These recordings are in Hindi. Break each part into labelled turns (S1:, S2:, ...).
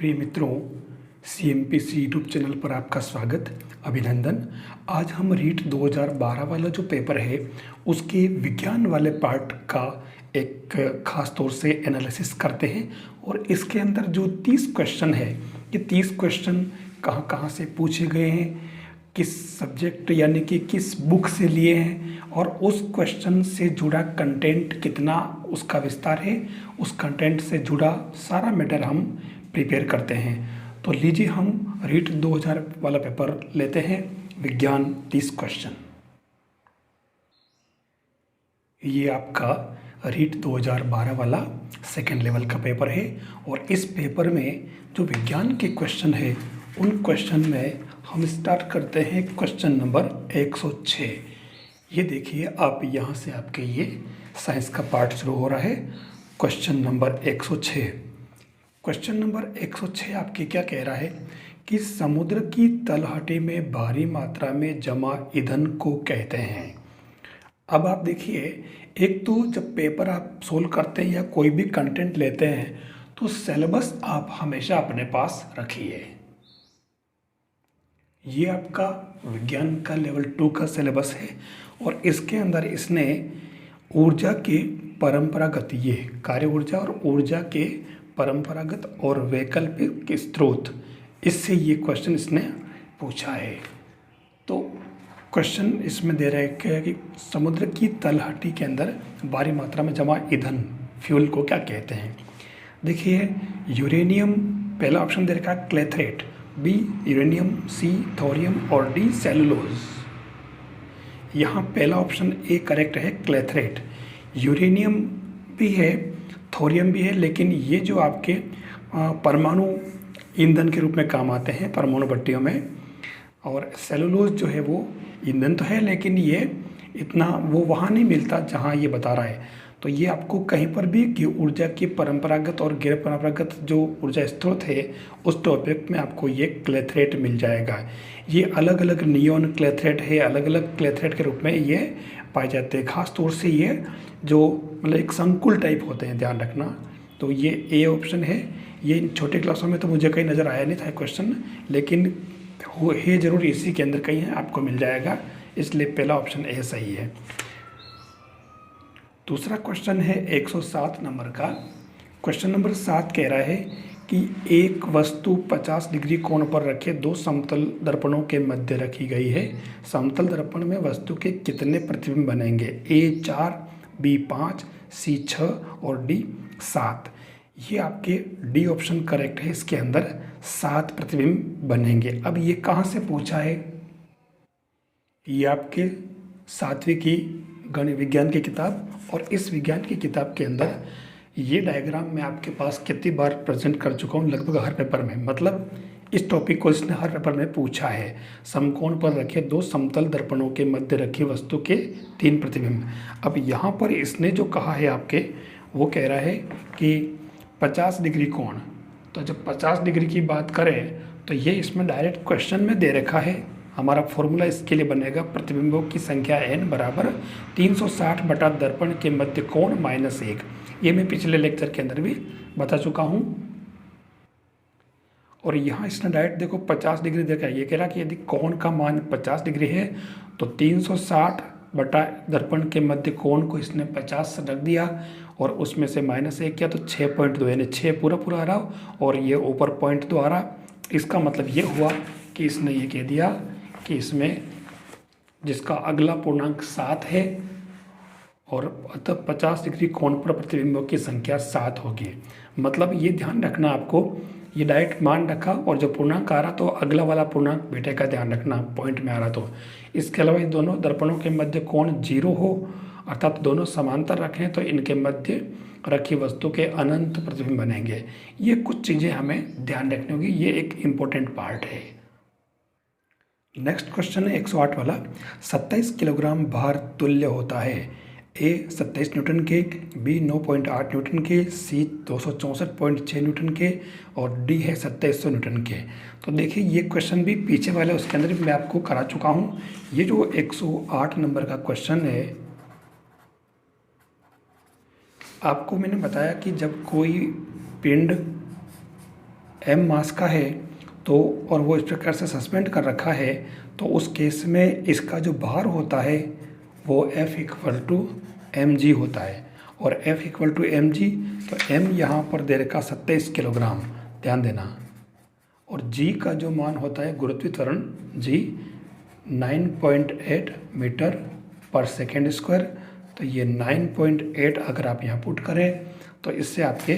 S1: प्रिय मित्रों, CMPC यूट्यूब चैनल पर आपका स्वागत, अभिनंदन। आज हम रीट 2012 वाला जो पेपर है उसके विज्ञान वाले पार्ट का एक ख़ास तौर से एनालिसिस करते हैं। और इसके अंदर जो 30 क्वेश्चन है, ये 30 क्वेश्चन कहाँ कहाँ से पूछे गए हैं, किस सब्जेक्ट यानी कि किस बुक से लिए हैं, और उस क्वेश्चन से जुड़ा कंटेंट कितना उसका विस्तार है, उस कंटेंट से जुड़ा सारा मैटर हम प्रिपेयर करते हैं। तो लीजिए हम रीट 2000 वाला पेपर लेते हैं, विज्ञान 30 क्वेश्चन। ये आपका रीट 2012 वाला सेकेंड लेवल का पेपर है। और इस पेपर में जो विज्ञान के क्वेश्चन है उन क्वेश्चन में हम स्टार्ट करते हैं क्वेश्चन नंबर 106। ये देखिए आप, यहाँ से आपके ये साइंस का पार्ट शुरू हो रहा है। Question number 106। क्वेश्चन नंबर 106 आपके क्या कह रहा है कि समुद्र की तलहटी में भारी मात्रा में जमा ईंधन को कहते हैं। अब आप देखिए, एक तो जब पेपर आप सोल्व करते हैं या कोई भी कंटेंट लेते हैं तो सिलेबस आप हमेशा अपने पास रखिए। ये आपका विज्ञान का लेवल 2 का सिलेबस है और इसके अंदर इसने ऊर्जा के परंपरागत, ये कार्य ऊर्जा और ऊर्जा के परंपरागत और वैकल्पिक स्रोत, इससे ये क्वेश्चन इसने पूछा है। तो क्वेश्चन इसमें दे रहा है कि समुद्र की तलहटी के अंदर भारी मात्रा में जमा ईंधन, फ्यूल को क्या कहते हैं। देखिए, यूरेनियम पहला ऑप्शन दे रखा है क्लेथरेट, बी यूरेनियम, सी थोरियम और डी सेलुलोज। यहाँ पहला ऑप्शन ए करेक्ट है, क्लेथरेट। यूरेनियम भी है, थोरियम भी है, लेकिन ये जो आपके परमाणु ईंधन के रूप में काम आते हैं परमाणु भट्टियों में। और सेलुलोज जो है वो ईंधन तो है, लेकिन ये इतना वो वहाँ नहीं मिलता जहाँ ये बता रहा है। तो ये आपको कहीं पर भी कि ऊर्जा की परंपरागत और गैर परंपरागत जो ऊर्जा स्रोत है उस टॉपिक में आपको ये क्लेथरेट मिल जाएगा। ये अलग अलग नियोन क्लेथरेट है, अलग अलग क्लेथरेट के रूप में ये पाए जाते हैं। खास तौर से ये जो मतलब एक संकुल टाइप होते हैं, ध्यान रखना। तो ये ए ऑप्शन है। ये छोटे क्लासों में तो मुझे कहीं नज़र आया नहीं था क्वेश्चन, लेकिन है जरूर इसी के अंदर कहीं है, आपको मिल जाएगा, इसलिए पहला ऑप्शन ए सही है। दूसरा क्वेश्चन है 107 नंबर का। क्वेश्चन नंबर 7 कह रहा है कि एक वस्तु 50 डिग्री कोण पर रखे दो समतल दर्पणों के मध्य रखी गई है। समतल दर्पण में वस्तु के कितने प्रतिबिंब बनेंगे। ए 4, बी 5, सी 6 और डी 7। ये आपके डी ऑप्शन करेक्ट है, इसके अंदर 7 प्रतिबिंब बनेंगे। अब ये कहाँ से पूछा है, ये आपके 7वीं की गणित विज्ञान की किताब, और इस विज्ञान की किताब के अंदर ये डायग्राम मैं आपके पास कितनी बार प्रेजेंट कर चुका हूँ, लगभग हर पेपर में। मतलब इस टॉपिक को इसने हर पेपर में पूछा है। समकोण पर रखे दो समतल दर्पणों के मध्य रखी वस्तु के 3 प्रतिबिंब। अब यहाँ पर इसने जो कहा है आपके, वो कह रहा है कि 50 डिग्री कोण। तो जब 50 डिग्री की बात करें तो ये इसमें डायरेक्ट क्वेश्चन में दे रखा है। हमारा फॉर्मूला इसके लिए बनेगा प्रतिबिंबों की संख्या n बराबर 360 बटा दर्पण के मध्य कोण -1। ये मैं पिछले लेक्चर के अंदर भी बता चुका हूँ। और यहाँ इसने डायरेक्ट देखो 50 डिग्री देखा है। ये कह रहा कि यदि कोण का मान 50 डिग्री है तो 360 बटा दर्पण के मध्य कोण को इसने 50 से रख दिया और उसमें से -1 किया तो 6.2, यानी 6 पूरा पूरा आ रहा और ये ऊपर 0.2 आ रहा। इसका मतलब ये हुआ कि इसने ये कह दिया कि इसमें जिसका अगला पूर्णांक 7 है और अतः 50 डिग्री कोण पर प्रतिबिंबों की संख्या 7 होगी। मतलब ये ध्यान रखना आपको, ये डायरेक्ट मान रखा और जो पूर्णांक आ रहा तो अगला वाला पूर्णांक बेटे का ध्यान रखना, पॉइंट में आ रहा तो। इसके अलावा इन दोनों दर्पणों के मध्य कोण 0 हो, अर्थात दोनों समांतर रखें तो इनके मध्य रखी वस्तु के अनंत प्रतिबिंब बनेंगे। ये कुछ चीज़ें हमें ध्यान रखनी होगी, ये एक इम्पोर्टेंट पार्ट है। नेक्स्ट क्वेश्चन है 108 वाला। 27 किलोग्राम भार तुल्य होता है। ए 27 न्यूटन के, बी 9.8 न्यूटन के, सी 264.6 न्यूटन के और डी है 2700 न्यूटन के। तो देखिए ये क्वेश्चन भी पीछे वाले उसके अंदर भी मैं आपको करा चुका हूँ। ये जो 108 नंबर का क्वेश्चन है, आपको मैंने बताया कि जब कोई पिंड m मास का है तो और वो इस प्रकार से सस्पेंड कर रखा है, तो उस केस में इसका जो भार होता है वो F equal to M G होता है। और F equal to M G, तो m यहाँ पर दे रखा 27 किलोग्राम, ध्यान देना। और g का जो मान होता है गुरुत्वीय त्वरण g 9.8 मीटर पर सेकेंड स्क्वायर। तो ये 9.8 अगर आप यहाँ पुट करें तो इससे आपके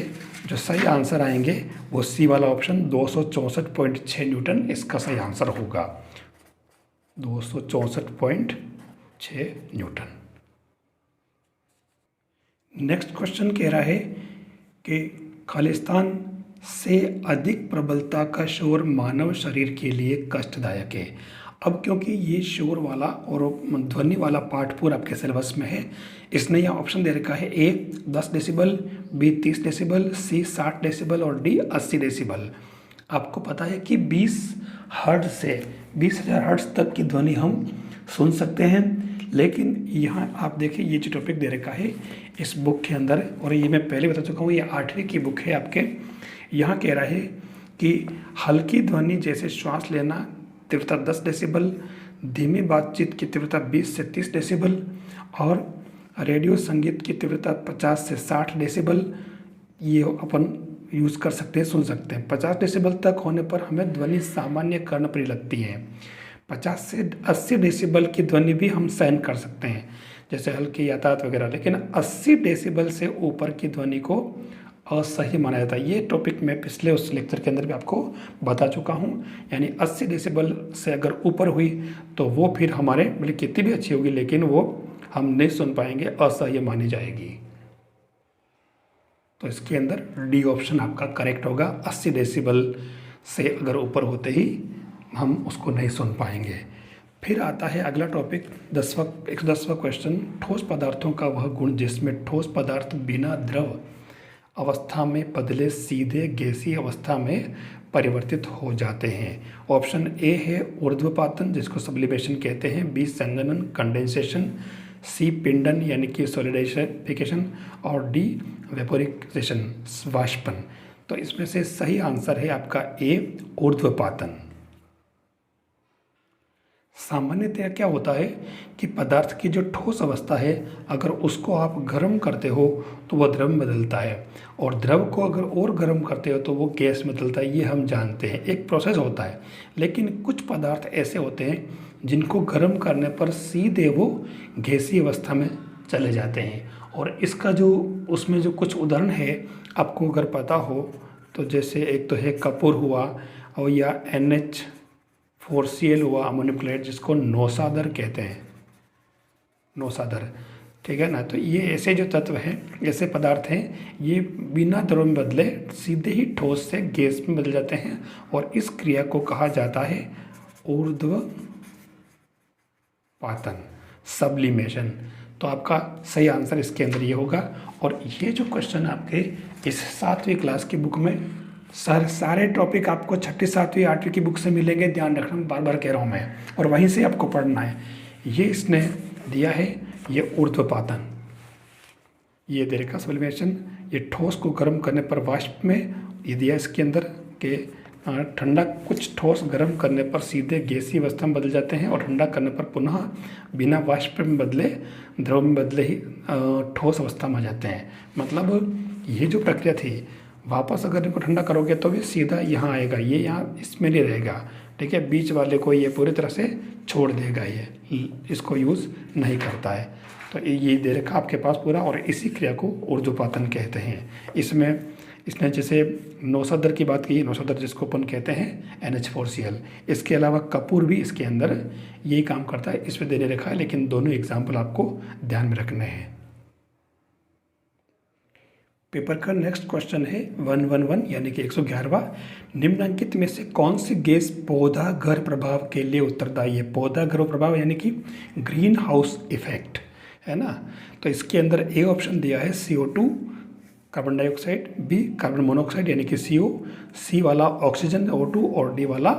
S1: जो सही आंसर आएंगे वो सी वाला ऑप्शन 264.6 न्यूटन इसका सही आंसर होगा, 264.6 न्यूटन। नेक्स्ट क्वेश्चन कह रहा है कि खालिस्तान से अधिक प्रबलता का शोर मानव शरीर के लिए कष्टदायक है। अब क्योंकि ये शोर वाला और ध्वनि वाला पार्ट पूरा आपके सिलेबस में है, इसने यहाँ ऑप्शन दे रखा है ए 10 डेसिबल, बी 30 डेसिबल, सी 60 डेसिबल और डी 80 डेसिबल। आपको पता है कि 20 हर्ट्ज से 20,000 हर्ट्ज तक की ध्वनि हम सुन सकते हैं, लेकिन यहाँ आप देखिए ये जो टॉपिक दे रखा है इस बुक के अंदर, और ये मैं पहले बता चुका हूँ, ये 8वीं की बुक है आपके। यहाँ कह रहा है कि हल्की ध्वनि जैसे श्वास लेना तीव्रता 10 डेसिबल, धीमी बातचीत की तीव्रता 20 से 30 डेसिबल और रेडियो संगीत की तीव्रता 50 से 60 डेसिबल ये अपन यूज़ कर सकते हैं, सुन सकते हैं। 50 डेसिबल तक होने पर हमें ध्वनि सामान्य कर्णप्रिय लगती है। 50 से 80 डेसिबल की ध्वनि भी हम सहन कर सकते हैं, जैसे हल्की यातायात वगैरह, लेकिन 80 डेसिबल से ऊपर की ध्वनि को असह्य माना जाता है। ये टॉपिक मैं पिछले उस लेक्चर के अंदर भी आपको बता चुका हूँ। यानी 80 डेसिबल से अगर ऊपर हुई तो वो फिर हमारे मतलब कितनी भी अच्छी होगी लेकिन वो हम नहीं सुन पाएंगे, असह्य मानी जाएगी। तो इसके अंदर डी ऑप्शन आपका करेक्ट होगा। 80 डेसिबल से अगर ऊपर होते ही हम उसको नहीं सुन पाएंगे। फिर आता है अगला टॉपिक 110वां क्वेश्चन, ठोस पदार्थों का वह गुण जिसमें ठोस पदार्थ बिना द्रव अवस्था में बदले सीधे गैसीय अवस्था में परिवर्तित हो जाते हैं। ऑप्शन ए है ऊर्ध्वपातन जिसको सब्लिमेशन कहते हैं, बी संघनन कंडेंसेशन, सी पिंडन यानी कि सॉलिडिफिकेशन और डी वेपोराइजेशन वाष्पन। तो इसमें से सही आंसर है आपका ए ऊर्ध्वपातन। सामान्यतया क्या होता है कि पदार्थ की जो ठोस अवस्था है अगर उसको आप गर्म करते हो तो वह द्रव में बदलता है, और द्रव को अगर और गर्म करते हो तो वो गैस में बदलता है। ये हम जानते हैं, एक प्रोसेस होता है। लेकिन कुछ पदार्थ ऐसे होते हैं जिनको गर्म करने पर सीधे वो गैसीय अवस्था में चले जाते हैं, और इसका जो उसमें जो कुछ उदाहरण है आपको अगर पता हो तो जैसे एक तो है कपूर हुआ, और या NH4Cl हुआ अमोनियम क्लोराइड जिसको नौसादर कहते हैं, नौसादर, ठीक है ना। तो ये ऐसे जो तत्व हैं, ऐसे पदार्थ हैं, ये बिना द्रव में बदले सीधे ही ठोस से गैस में बदल जाते हैं, और इस क्रिया को कहा जाता है ऊर्ध्वपातन, सब्लिमेशन। तो आपका सही आंसर इसके अंदर ये होगा। और ये जो क्वेश्चन आपके इस 7वीं क्लास की बुक में सारे टॉपिक आपको 6ठी 7वीं 8वीं की बुक से मिलेंगे, ध्यान रखना, बार बार कह रहा हूँ मैं, और वहीं से आपको पढ़ना है। ये इसने दिया है, ये ऊर्ध्वपातन, ये दे रखा सब्लिमेशन, ये ठोस को गर्म करने पर वाष्प में, ये दिया इसके अंदर के ठंडा, कुछ ठोस गर्म करने पर सीधे गैसीय अवस्था में बदल जाते हैं, और ठंडा करने पर पुनः बिना वाष्प में बदले द्रव में बदले ही ठोस अवस्था में आ जाते हैं। मतलब ये जो प्रक्रिया थी, वापस अगर इनको ठंडा करोगे तो भी सीधा यहाँ आएगा, ये यहाँ इसमें नहीं रहेगा, ठीक है। बीच वाले को ये पूरी तरह से छोड़ देगा, ये इसको यूज़ नहीं करता है। तो ये दे रखा आपके पास पूरा, और इसी क्रिया को ऊर्ध्वपातन कहते हैं। इसमें इसने जैसे नौसादर की बात की, नौसादर जिसको अपन कहते हैं NH4Cl, इसके अलावा कपूर भी इसके अंदर यही काम करता है, इसमें देने रखा है, लेकिन दोनों एग्जाम्पल आपको ध्यान में रखने हैं। पेपर का नेक्स्ट क्वेश्चन है 111 यानी कि 111वां, निम्नलिखित में से कौन सी गैस पौधा घर प्रभाव के लिए उत्तरदायी है। पौधा घर प्रभाव यानी कि ग्रीन हाउस इफेक्ट, है ना। तो इसके अंदर ए ऑप्शन दिया है CO2 carbon dioxide, B carbon monoxide यानी कि CO, सी वाला ऑक्सीजन O2 और डी वाला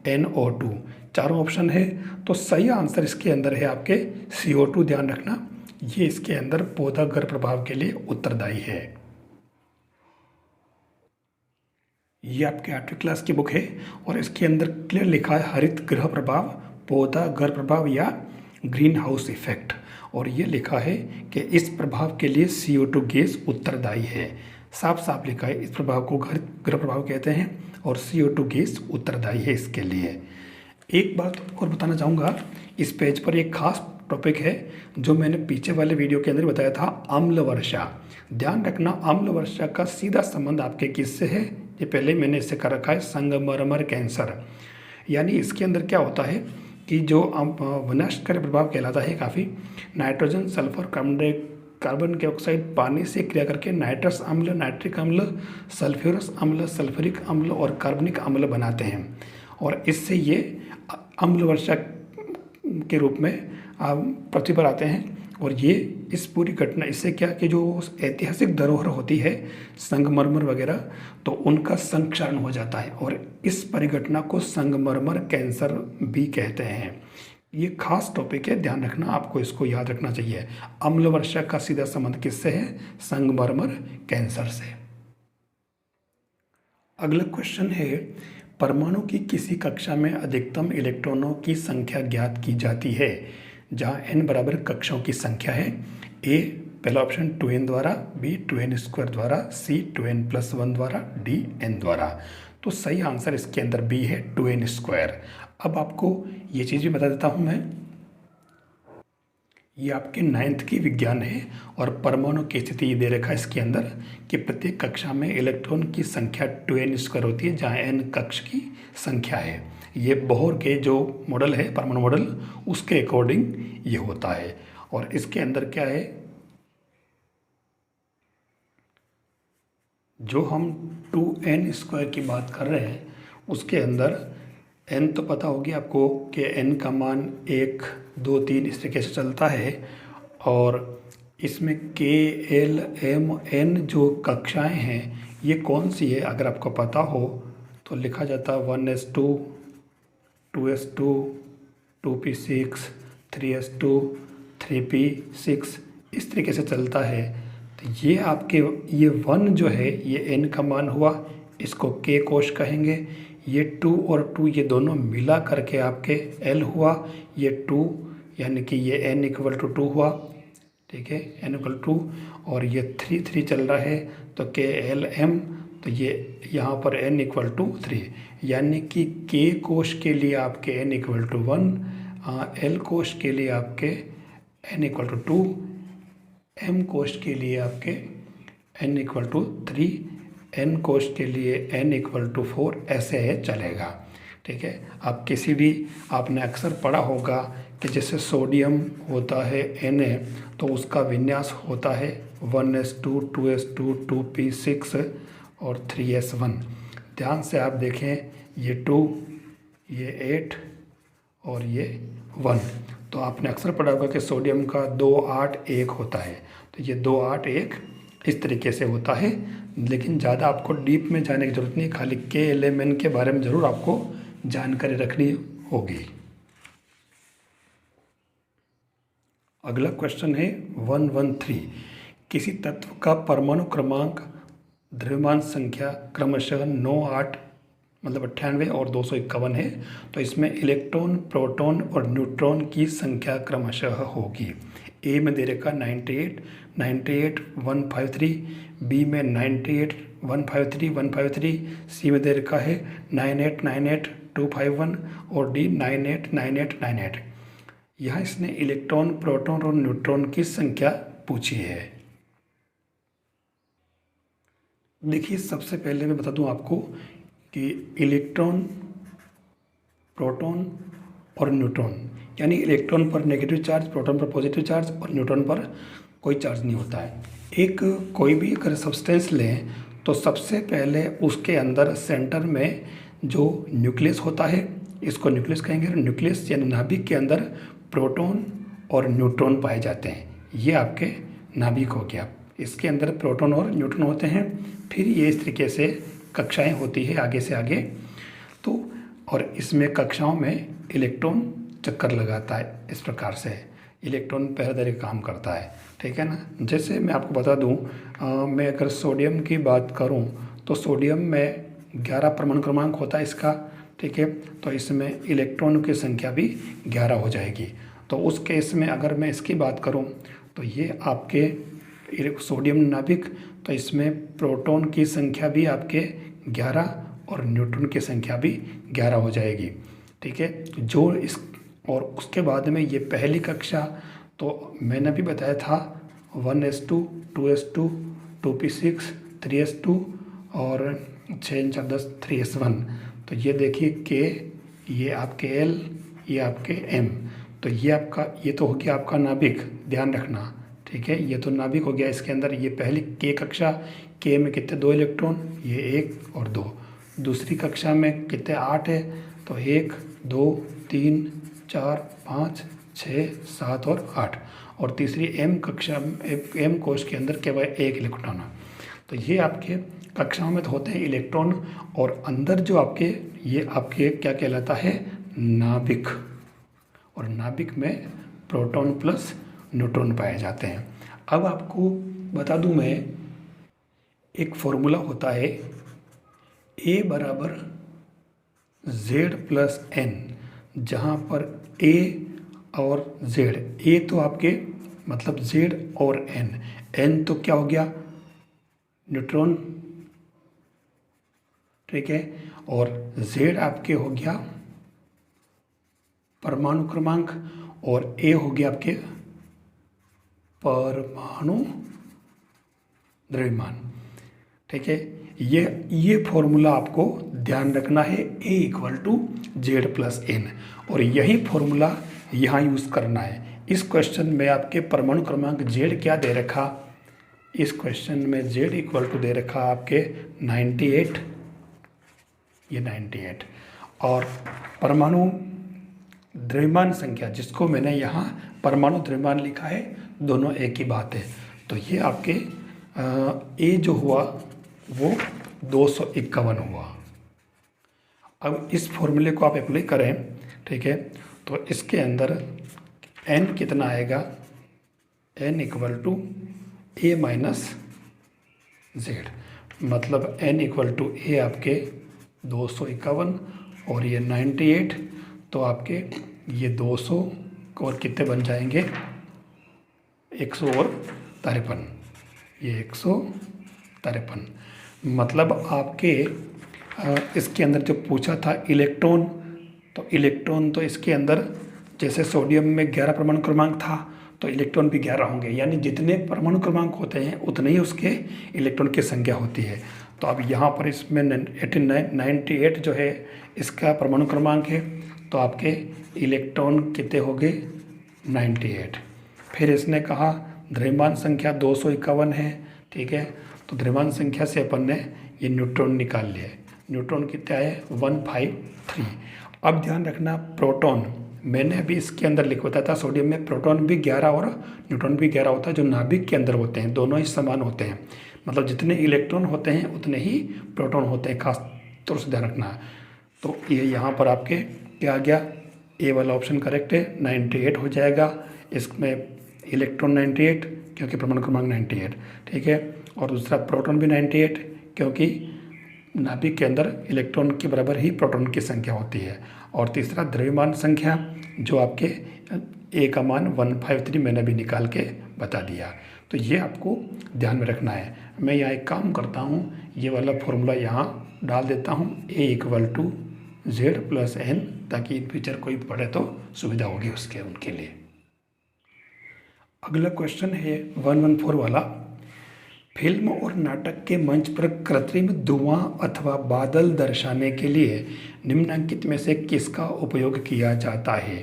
S1: NO2। चारों ऑप्शन है, तो सही आंसर इसके अंदर है आपके CO2। ध्यान रखना, ये इसके अंदर पौधा घर प्रभाव के लिए उत्तरदायी है। ये आपके 8वीं क्लास की बुक है और इसके अंदर क्लियर लिखा है हरित गृह प्रभाव, पौधा घर प्रभाव या ग्रीन हाउस इफेक्ट। और ये लिखा है कि इस प्रभाव के लिए CO2 गैस उत्तरदायी है। साफ साफ लिखा है इस प्रभाव को हरित गृह प्रभाव कहते हैं और CO2 गैस उत्तरदायी है इसके लिए। एक बात और बताना चाहूँगा, इस पेज पर एक खास टॉपिक है जो मैंने पीछे वाले वीडियो के अंदर बताया था, अम्ल वर्षा। ध्यान रखना, अम्ल वर्षा का सीधा संबंध आपके किससे है, ये पहले मैंने इससे कर रखा है, संगमरमर कैंसर। यानी इसके अंदर क्या होता है कि जो विनाशकारी प्रभाव कहलाता है काफ़ी, नाइट्रोजन, सल्फर, कार्बन डाइऑक्साइड पानी से क्रिया करके नाइट्रस अम्ल, नाइट्रिक अम्ल, सल्फ्यूरस अम्ल, सल्फ्यूरिक अम्ल और कार्बनिक अम्ल बनाते हैं और इससे ये अम्ल वर्षा के रूप में पृथ्वी पर आते हैं। और ये इस पूरी घटना, इससे क्या कि जो ऐतिहासिक धरोहर होती है संगमरमर वगैरह, तो उनका संक्षरण हो जाता है और इस परिघटना को संगमरमर कैंसर भी कहते हैं। ये खास टॉपिक है, ध्यान रखना, आपको इसको याद रखना चाहिए। अम्ल वर्षा का सीधा संबंध किससे है, संगमरमर कैंसर से। अगला क्वेश्चन है, परमाणु की किसी कक्षा में अधिकतम इलेक्ट्रॉनों की संख्या ज्ञात की जाती है जहाँ n बराबर कक्षाओं की संख्या है। ए पहला ऑप्शन 2n द्वारा, बी 2n² द्वारा, सी 2n+1 द्वारा, डी n द्वारा। तो सही आंसर इसके अंदर बी है 2n²। अब आपको ये चीज़ भी बता देता हूँ मैं, ये आपके 9th की विज्ञान है और परमाणु की स्थिति ये दे रखा है इसके अंदर कि प्रत्येक कक्षा में इलेक्ट्रॉन की संख्या 2n² होती है जहाँ n कक्ष की संख्या है। ये बोहर के जो मॉडल है, परमाणु मॉडल, उसके अकॉर्डिंग ये होता है। और इसके अंदर क्या है, जो हम 2n² की बात कर रहे हैं उसके अंदर n तो पता होगी आपको कि n का मान 1, 2, 3 इस तरीके से चलता है और इसमें k, l, m, n जो कक्षाएं हैं ये कौन सी है, अगर आपको पता हो तो लिखा जाता है 1s2, 2s2, 2p6, 3s2, 3p6 इस तरीके से चलता है। तो ये आपके ये 1 जो है ये n का मान हुआ, इसको k कोश कहेंगे। ये 2 और 2 ये दोनों मिला करके आपके l हुआ, ये 2 यानी कि ये n = 2 हुआ, ठीक है, n = 2। और ये 3, 3 चल रहा है तो k, l, m, तो ये यहाँ पर n = 3 यानी कि k कोश के लिए आपके n = 1, l कोश के लिए आपके n = 2, m कोश के लिए आपके n = 3, n कोश के लिए n = 4, ऐसे है चलेगा, ठीक है। आप किसी भी, आपने अक्सर पढ़ा होगा कि जैसे सोडियम होता है Na तो उसका विन्यास होता है 1s2, 2s2, 2p6 और 3s1। ध्यान से आप देखें, ये 2, ये 8 और ये 1। तो आपने अक्सर पढ़ा होगा कि सोडियम का 2, 8, 1 होता है, तो ये 2, 8, 1 इस तरीके से होता है। लेकिन ज़्यादा आपको डीप में जाने की ज़रूरत नहीं, खाली के एलिमेंट के बारे में ज़रूर आपको जानकारी रखनी होगी। अगला क्वेश्चन है 113, किसी तत्व का परमाणु क्रमांक द्रव्यमान संख्या क्रमशः 9, 8 मतलब 98 और 251 है, तो इसमें इलेक्ट्रॉन, प्रोटॉन और न्यूट्रॉन की संख्या क्रमशः होगी। ए में दे रखा 98, 98, 153, बी में 98, 153, 153, सी में दे रखा है 98, 98, 251 और डी 98, 98, 98। यहाँ इसने इलेक्ट्रॉन, प्रोटॉन और न्यूट्रॉन की संख्या पूछी है। देखिए, सबसे पहले मैं बता दूं आपको कि इलेक्ट्रॉन, प्रोटॉन और न्यूट्रॉन, यानी इलेक्ट्रॉन पर नेगेटिव चार्ज, प्रोटॉन पर पॉजिटिव चार्ज और न्यूट्रॉन पर कोई चार्ज नहीं होता है। एक कोई भी अगर सब्सटेंस लें तो सबसे पहले उसके अंदर सेंटर में जो न्यूक्लियस होता है, इसको न्यूक्लियस कहेंगे। न्यूक्लियस यानी नाभिक के अंदर प्रोटॉन और न्यूट्रॉन पाए जाते हैं, ये आपके नाभिक हो गया। इसके अंदर प्रोटॉन और न्यूट्रॉन होते हैं। फिर ये इस तरीके से कक्षाएं होती है आगे से आगे, तो और इसमें कक्षाओं में इलेक्ट्रॉन चक्कर लगाता है, इस प्रकार से इलेक्ट्रॉन पहरेदारी का काम करता है, ठीक है ना। जैसे मैं आपको बता दूं, मैं अगर सोडियम की बात करूं तो सोडियम में 11 परमाणु क्रमांक होता है इसका, ठीक है। तो इसमें इलेक्ट्रॉन की संख्या भी 11 हो जाएगी। तो उस केस में अगर मैं इसकी बात करूं तो ये आपके सोडियम नाभिक, तो इसमें प्रोटॉन की संख्या भी आपके 11 और न्यूट्रॉन की संख्या भी 11 हो जाएगी, ठीक है। जो इस और उसके बाद में ये पहली कक्षा, तो मैंने भी बताया था 1s2 2s2 2p6 3s2 और 6 4 10 3s1। तो ये देखिए के, ये आपके एल, ये आपके एम। तो ये आपका, ये तो हो गया आपका नाभिक, ध्यान रखना, ठीक है। ये तो नाभिक हो गया, इसके अंदर ये पहली के कक्षा, के में कितने 2 इलेक्ट्रॉन, ये 1 और 2। दूसरी कक्षा में कितने 8 है, तो 1 2 3 4 5 6 7 और 8। और तीसरी एम कक्षा, एम कोश के अंदर केवल 1 इलेक्ट्रॉन है। तो ये आपके कक्षाओं में तो होते हैं इलेक्ट्रॉन, और अंदर जो आपके, ये आपके क्या कहलाता है, नाभिक। और नाभिक में प्रोटॉन प्लस न्यूट्रॉन पाए जाते हैं। अब आपको बता दूं मैं, एक फॉर्मूला होता है A बराबर Z+N, जहाँ पर A और Z, A तो आपके मतलब Z और N तो क्या हो गया, न्यूट्रॉन, ठीक है। और Z आपके हो गया परमाणु क्रमांक, और A हो गया आपके परमाणु द्रव्यमान, ठीक है। ये फॉर्मूला आपको ध्यान रखना है, A = Z+N, और यही फॉर्मूला यहाँ यूज़ करना है। इस क्वेश्चन में आपके परमाणु क्रमांक Z क्या दे रखा, इस क्वेश्चन में Z = दे रखा आपके 98, ये 98, और परमाणु द्रव्यमान संख्या, जिसको मैंने यहाँ परमाणु द्रव्यमान लिखा है, दोनों एक ही बात है। तो ये आपके ए जो हुआ वो 251 हुआ। अब इस फॉर्मूले को आप अप्लाई करें, ठीक है। तो इसके अंदर n कितना आएगा, n = A - Z, मतलब n = A आपके 251 और ये 98, तो आपके ये 200 और कितने बन जाएंगे, 153, ये 153। मतलब आपके इसके अंदर जो पूछा था इलेक्ट्रॉन, तो इलेक्ट्रॉन तो इसके अंदर जैसे सोडियम में 11 परमाणु क्रमांक था, तो इलेक्ट्रॉन भी 11 होंगे, यानी जितने परमाणु क्रमांक होते हैं उतने ही उसके इलेक्ट्रॉन की संख्या होती है। तो अब यहाँ पर इसमें 98 जो है इसका परमाणु क्रमांक है, तो आपके इलेक्ट्रॉन कितने हो गए, 98। फिर इसने कहा द्रव्यमान संख्या 251 है, ठीक है। तो द्रव्यमान संख्या से अपन ने ये न्यूट्रॉन निकाल लिया है, न्यूट्रॉन कितने आए, 153। अब ध्यान रखना, प्रोटॉन मैंने अभी इसके अंदर लिख बताया था, सोडियम में प्रोटॉन भी 11 और न्यूट्रॉन भी 11 होता है, जो नाभिक के अंदर होते हैं, दोनों ही समान होते हैं, मतलब जितने इलेक्ट्रॉन होते हैं उतने ही प्रोटॉन होते हैं, खास तौर से ध्यान रखना है। तो ये यहाँ पर आपके क्या आ गया, ए वाला ऑप्शन करेक्ट है, 98 हो जाएगा। इसमें इलेक्ट्रॉन 98 क्योंकि परमाणु क्रमांक 98, ठीक है। और दूसरा प्रोटॉन भी 98 क्योंकि नाभिक के अंदर इलेक्ट्रॉन के बराबर ही प्रोटॉन की संख्या होती है। और तीसरा द्रव्यमान संख्या, जो आपके ए का मान 153 मैंने भी निकाल के बता दिया। तो ये आपको ध्यान में रखना है। मैं यहाँ एक काम करता हूँ, ये वाला फॉर्मूला यहाँ डाल देता हूँ, A = Z+N, ताकि इन फ्यूचर कोई पढ़े तो सुविधा होगी उसके उनके लिए। अगला क्वेश्चन है 114 वाला, फिल्म और नाटक के मंच पर कृत्रिम धुआं अथवा बादल दर्शाने के लिए निम्नलिखित में से किसका उपयोग किया जाता है।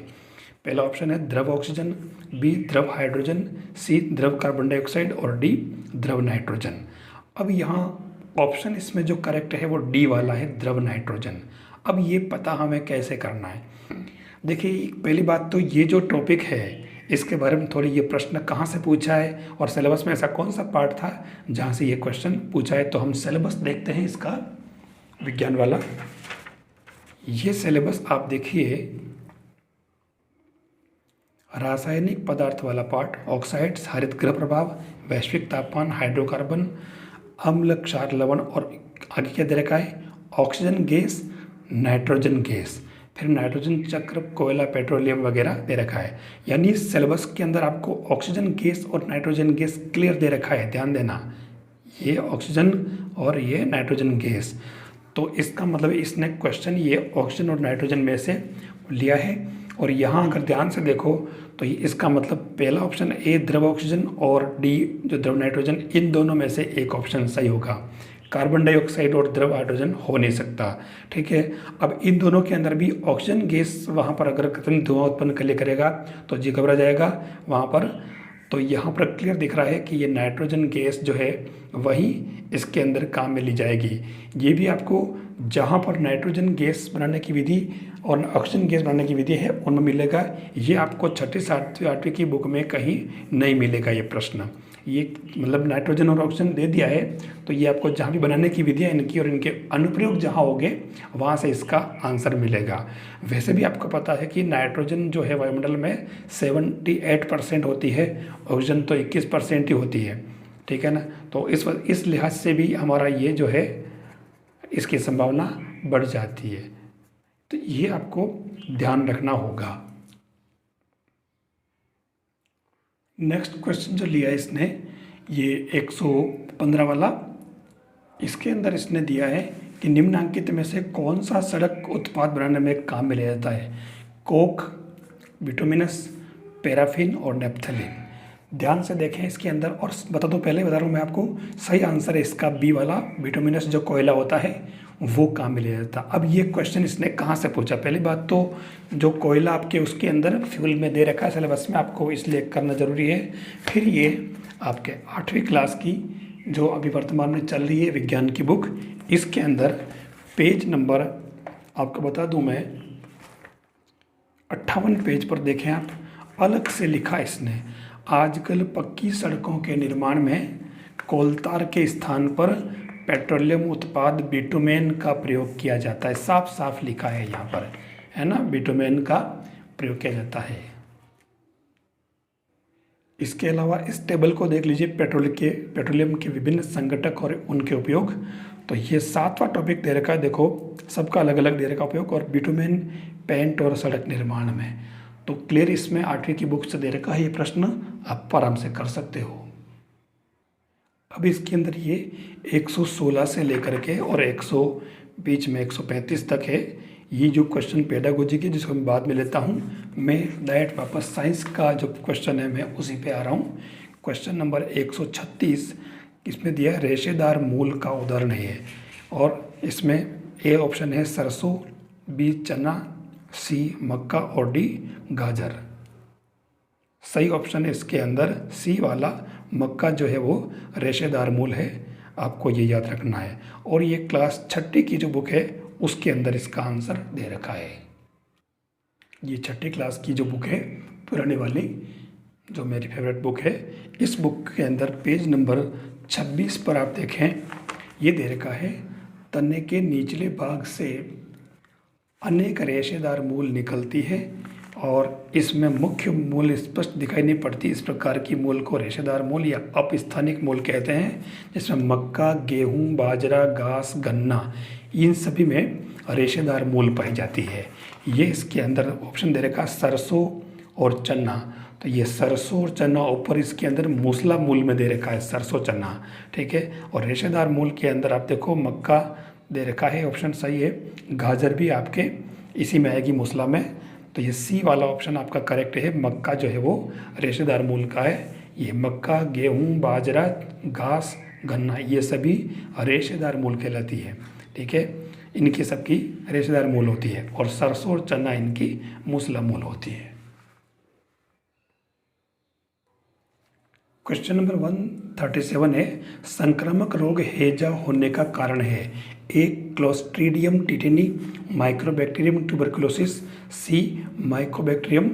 S1: पहला ऑप्शन है द्रव ऑक्सीजन, बी द्रव हाइड्रोजन, सी द्रव कार्बन डाइऑक्साइड और डी द्रव नाइट्रोजन। अब यहाँ ऑप्शन इसमें जो करेक्ट है वो डी वाला है, द्रव नाइट्रोजन। अब ये पता हमें कैसे करना है, देखिए पहली बात तो ये जो टॉपिक है इसके बारे में थोड़ी, ये प्रश्न कहाँ से पूछा है और सिलेबस में ऐसा कौन सा पार्ट था जहाँ से ये क्वेश्चन पूछा है। तो हम सिलेबस देखते हैं इसका, विज्ञान वाला। ये सिलेबस आप देखिए, रासायनिक पदार्थ वाला पार्ट, ऑक्साइड्स, हरित गृह प्रभाव, वैश्विक तापमान, हाइड्रोकार्बन, अम्ल, क्षार, लवण और आगे क्या दे रखा है, ऑक्सीजन गैस, नाइट्रोजन गैस, फिर नाइट्रोजन चक्र, कोयला, पेट्रोलियम वगैरह दे रखा है। यानी सिलेबस के अंदर आपको ऑक्सीजन गैस और नाइट्रोजन गैस क्लियर दे रखा है, ध्यान देना, ये ऑक्सीजन और ये नाइट्रोजन गैस। तो इसका मतलब इसने क्वेश्चन ये ऑक्सीजन और नाइट्रोजन में से लिया है। और यहाँ अगर ध्यान से देखो तो ये इसका मतलब पहला ऑप्शन ए द्रव ऑक्सीजन और डी जो द्रव नाइट्रोजन, इन दोनों में से एक ऑप्शन सही होगा। कार्बन डाइऑक्साइड और द्रव हाइड्रोजन हो नहीं सकता, ठीक है। अब इन दोनों के अंदर भी ऑक्सीजन गैस वहाँ पर अगर कृत्रिम धुआं उत्पन्न कर करेगा तो जी घबरा जाएगा वहाँ पर। तो यहाँ पर क्लियर दिख रहा है कि ये नाइट्रोजन गैस जो है वही इसके अंदर काम में ली जाएगी। ये भी आपको जहाँ पर नाइट्रोजन गैस बनाने की विधि और ऑक्सीजन गैस बनाने की विधि है उनमें मिलेगा। ये आपको 6ठी 7वीं 8वीं की बुक में कहीं नहीं मिलेगा ये प्रश्न। ये मतलब नाइट्रोजन और ऑक्सीजन दे दिया है तो ये आपको जहाँ भी बनाने की विधियाँ इनकी और इनके अनुप्रयोग जहाँ होंगे वहाँ से इसका आंसर मिलेगा। वैसे भी आपको पता है कि नाइट्रोजन जो है वायुमंडल में 78% होती है, ऑक्सीजन तो 21% ही होती है, ठीक है ना। तो इस लिहाज से भी हमारा ये जो है इसकी संभावना बढ़ जाती है। तो ये आपको ध्यान रखना होगा। नेक्स्ट क्वेश्चन जो लिया है इसने, ये 115 वाला, इसके अंदर इसने दिया है कि निम्नलिखित में से कौन सा सड़क उत्पाद बनाने में काम में लिया जाता है? कोक, बिटुमिनस, पैराफिन और नेप्थलीन। ध्यान से देखें इसके अंदर, और बता दो, पहले बता रहा हूँ मैं आपको, सही आंसर है इसका बी वाला, बिटुमिनस जो कोयला होता है वो काम में लिया जाता। अब ये क्वेश्चन इसने कहाँ से पूछा? पहली बात तो जो कोयला आपके उसके अंदर फ्यूल में दे रखा है सिलेबस में, आपको इसलिए करना ज़रूरी है। फिर ये आपके 8वीं क्लास की जो अभी वर्तमान में चल रही है विज्ञान की बुक, इसके अंदर पेज नंबर आपको बता दूं मैं 58 पेज पर देखें आप, अलग से लिखा इसने, आजकल पक्की सड़कों के निर्माण में कोलतार के स्थान पर पेट्रोलियम उत्पाद बिटुमेन का प्रयोग किया जाता है। साफ साफ लिखा है यहाँ पर, है ना, बिटुमेन का प्रयोग किया जाता है। इसके अलावा इस टेबल को देख लीजिए, पेट्रोलियम के विभिन्न संघटक और उनके उपयोग। तो ये 7वां टॉपिक दे रखा है, देखो सबका अलग अलग दे रखा उपयोग, और बिटुमेन पेंट और सड़क निर्माण में। तो क्लियर इसमें 8वीं की बुक से दे रखा है ये प्रश्न, आप आराम से कर सकते हो। अब इसके अंदर ये 116 से लेकर के और 100 बीच में 135 तक है। ये जो क्वेश्चन पेडागोजी के, जिसको मैं बाद में लेता हूँ, मैं डायरेक्ट वापस साइंस का जो क्वेश्चन है मैं उसी पे आ रहा हूँ। क्वेश्चन नंबर 136 इसमें दिया रेशेदार मूल का उदाहरण है, और इसमें ए ऑप्शन है सरसों, बी चना, सी मक्का और डी गाजर। सही ऑप्शन है इसके अंदर सी वाला, मक्का जो है वो रेशेदार मूल है, आपको ये याद रखना है। और ये क्लास 6ठी की जो बुक है उसके अंदर इसका आंसर दे रखा है। ये 6ठी क्लास की जो बुक है पुरानी वाली, जो मेरी फेवरेट बुक है, इस बुक के अंदर पेज नंबर 26 पर आप देखें, ये दे रखा है, तने के निचले भाग से अनेक रेशेदार मूल निकलती है और इसमें मुख्य मूल स्पष्ट दिखाई नहीं पड़ती। इस प्रकार की मूल को रेशेदार मूल या अपस्थानिक मूल कहते हैं, जिसमें मक्का, गेहूं, बाजरा, घास, गन्ना, इन सभी में रेशेदार मूल पाई जाती है। ये इसके अंदर ऑप्शन दे रखा सरसों और चना। तो ये सरसों और चना ऊपर इसके अंदर मूसला मूल में दे रखा है, सरसों चना, ठीक है। और रेशेदार मूल के अंदर आप देखो मक्का दे रखा है, ऑप्शन सही है। गाजर भी आपके इसी में आएगी, मूसला में। तो ये सी वाला ऑप्शन आपका करेक्ट है, मक्का जो है वो रेशेदार मूल का है। ये मक्का, गेहूं, बाजरा, घास, गन्ना, ये सभी रेशेदार मूल कहलाती है, ठीक है। इनकी सबकी रेशेदार मूल होती है, और सरसों और चना इनकी मूसला मूल होती है। क्वेश्चन नंबर 137 है, संक्रामक रोग हैजा होने का कारण है? ए क्लोस्ट्रीडियम टिटेनी, माइक्रोबैक्टीरियम ट्यूबरकुलोसिस, सी माइकोबैक्टीरियम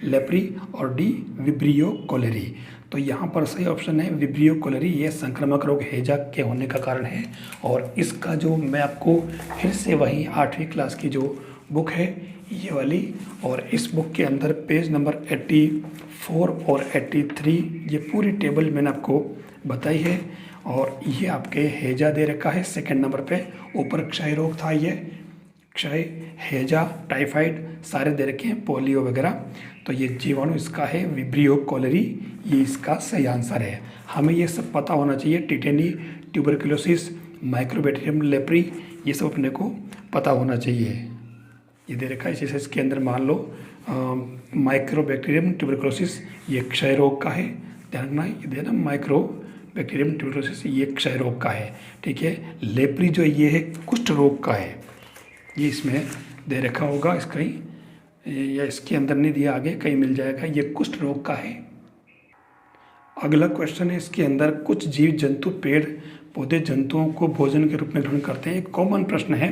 S1: लेप्री और डी विब्रियो कोलेरी। तो यहाँ पर सही ऑप्शन है विब्रियो कोलेरी, ये संक्रामक रोग हैजा के होने का कारण है। और इसका जो मैं आपको फिर से वही 8वीं क्लास की जो बुक है ये वाली, और इस बुक के अंदर पेज नंबर 84 और 83 ये पूरी टेबल मैंने आपको बताई है। और ये आपके हैजा दे रखा है सेकंड नंबर पे। ऊपर क्षय रोग था, ये क्षय, हैजा, टाइफाइड सारे दे रखे हैं, पोलियो वगैरह। तो ये जीवाणु इसका है विब्रियो कॉलेरी, ये इसका सही आंसर है। हमें ये सब पता होना चाहिए। टिटेनी, ट्यूबरकुलोसिस, माइक्रोबैक्टीरियम लेप्री, ये सब अपने को पता होना चाहिए। ये दे रखा है, जैसे इसके अंदर मान लो माइक्रोबैक्टीरियम ट्यूबरकुलोसिस, ये क्षय रोग का है, ध्यान रखना। ये देना माइक्रोबैक्टीरियम ट्यूबरकुलोसिस, ये क्षय रोग का है, ठीक है। लेप्री जो ये है कुष्ठ रोग का है, ये इसमें दे रखा होगा इसका ही, या इसके अंदर नहीं दिया, आगे कहीं मिल जाएगा, ये कुष्ठ रोग का है। अगला क्वेश्चन है, इसके अंदर कुछ जीव जंतु पेड़ पौधे जंतुओं को भोजन के रूप में ग्रहण करते हैं, एक कॉमन प्रश्न है।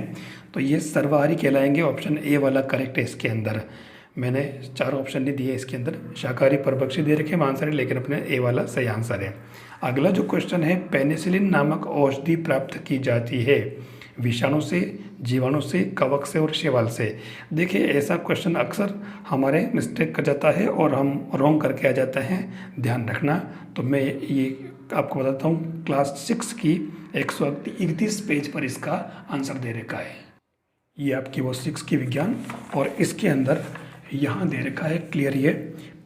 S1: तो ये सर्वाहारी कहलाएंगे, ऑप्शन ए वाला करेक्ट है। इसके अंदर मैंने 4 ऑप्शन नहीं दिए, इसके अंदर शाकाहारी परभक्षी दे रखे आंसर है, लेकिन अपने ए वाला सही आंसर है। अगला जो क्वेश्चन है, पेनिसिलिन नामक औषधि प्राप्त की जाती है विषाणु से, जीवाणु से, कवक से और शैवाल से। देखिए ऐसा क्वेश्चन अक्सर हमारे मिस्टेक कर जाता है और हम रॉन्ग करके आ जाते हैं, ध्यान रखना। तो मैं ये आपको बताता हूँ, क्लास 6 की 131 पेज पर इसका आंसर दे रखा है। ये आपकी वो 6 की विज्ञान, और इसके अंदर यहाँ दे रखा है क्लियर, ये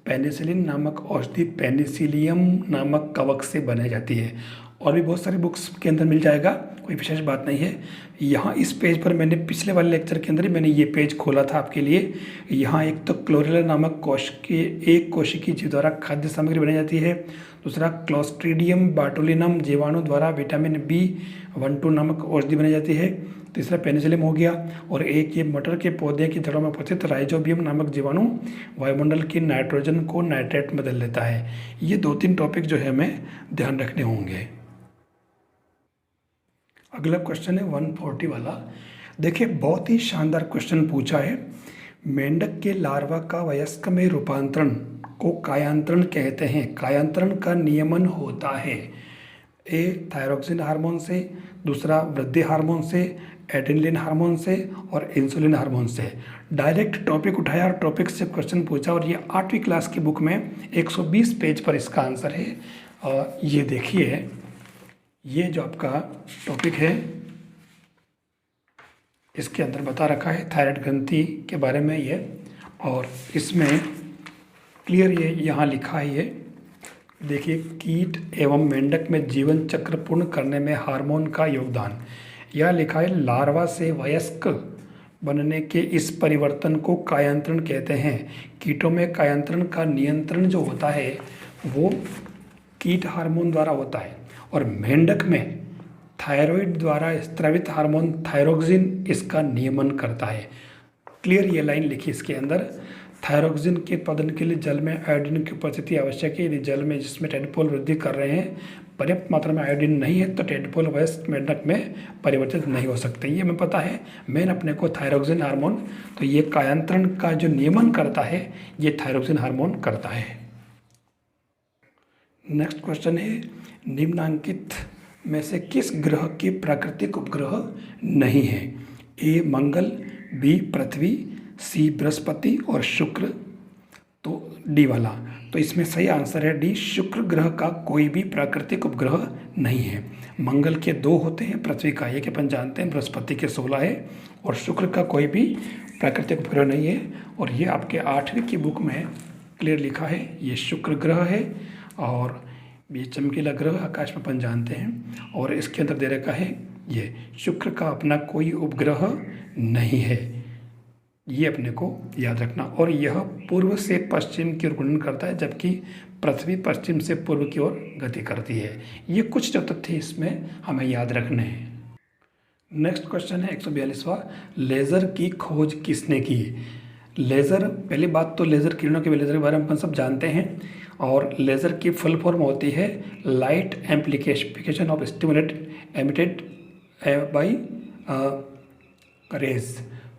S1: पेनिसिलिन नामक औषधि पेनिसिलियम नामक कवक से बनाई जाती है। और भी बहुत सारी बुक्स के अंदर मिल जाएगा, कोई विशेष बात नहीं है। यहाँ इस पेज पर मैंने पिछले वाले लेक्चर के अंदर ही मैंने ये पेज खोला था आपके लिए। यहाँ एक तो क्लोरेला नामक एक कोशिकीय जीव द्वारा खाद्य सामग्री बनाई जाती है। दूसरा क्लोस्ट्रीडियम बाटुलिनम जीवाणु द्वारा विटामिन B12 नामक औषधि बनाई जाती है। तीसरा पेनिसिलियम हो गया। और एक ये मटर के पौधे की जड़ों में उपस्थित राइजोबियम नामक जीवाणु वायुमंडल की नाइट्रोजन को नाइट्रेट में बदल देता है। ये 2-3 टॉपिक जो है हमें ध्यान रखने होंगे। अगला क्वेश्चन है 140 वाला। देखिए बहुत ही शानदार क्वेश्चन पूछा है। मेंढक के लार्वा का वयस्क में रूपांतरण को कायांतरण कहते हैं। कायांतरण का नियमन होता है ए थायरोक्सिन हार्मोन से, दूसरा वृद्धि हार्मोन से, एड्रेनलिन हार्मोन से और इंसुलिन हार्मोन से। डायरेक्ट टॉपिक उठाया और टॉपिक से क्वेश्चन पूछा, और ये 8वीं क्लास की बुक में 120 पेज पर इसका आंसर है। और ये देखिए, ये जो आपका टॉपिक है इसके अंदर बता रखा है थायराइड ग्रंथि के बारे में ये, और इसमें क्लियर ये यहाँ लिखा है। ये देखिए, कीट एवं मेंढक में जीवन चक्र पूर्ण करने में हार्मोन का योगदान। यह लिखा है लार्वा से वयस्क बनने के इस परिवर्तन को कायांतरण कहते हैं। कीटों में कायांतरण का नियंत्रण जो होता है वो कीट हार्मोन द्वारा होता है, और मेंढक में थायराइड द्वारा स्रावित हार्मोन थायरोक्सिन इसका नियमन करता है। क्लियर ये लाइन लिखी इसके अंदर। थायरोक्सिन के उत्पादन के लिए जल में आयोडीन की उपस्थिति आवश्यक है। यदि जल में जिसमें टेडपोल वृद्धि कर रहे हैं पर्याप्त मात्रा में आयोडीन नहीं है तो टेडपोल वयस्क मेंढक में परिवर्तित नहीं हो सकते। ये हमें पता है। मेन अपने को थायरोक्सिन हार्मोन, तो ये कायांतरण का जो नियमन करता है ये थायरोक्सिन हार्मोन करता है। नेक्स्ट क्वेश्चन है, निम्नांकित में से किस ग्रह के प्राकृतिक उपग्रह नहीं है? ए मंगल, बी पृथ्वी, सी बृहस्पति और शुक्र, तो डी वाला। तो इसमें सही आंसर है डी, शुक्र ग्रह का कोई भी प्राकृतिक उपग्रह नहीं है। मंगल के 2 होते हैं, पृथ्वी का 1 अपन जानते हैं, बृहस्पति के 16 है, और शुक्र का कोई भी प्राकृतिक उपग्रह नहीं है। और ये आपके 8वीं की बुक में क्लियर लिखा है, ये शुक्र ग्रह है और ये चमकीला ग्रह आकाश में अपन जानते हैं। और इसके अंदर दे रखा है ये शुक्र का अपना कोई उपग्रह नहीं है, ये अपने को याद रखना। और यह पूर्व से पश्चिम की ओर घूर्णन करता है, जबकि पृथ्वी पश्चिम से पूर्व की ओर गति करती है। ये कुछ जो तथ्य इसमें हमें याद रखने हैं। नेक्स्ट क्वेश्चन है 142वां, लेज़र की खोज किसने की? लेज़र, पहली बात तो लेज़र किरणों के लेज़र के बारे में अपन सब जानते हैं, और लेज़र की फुल फॉर्म होती है light amplification of stimulate emitted by rays.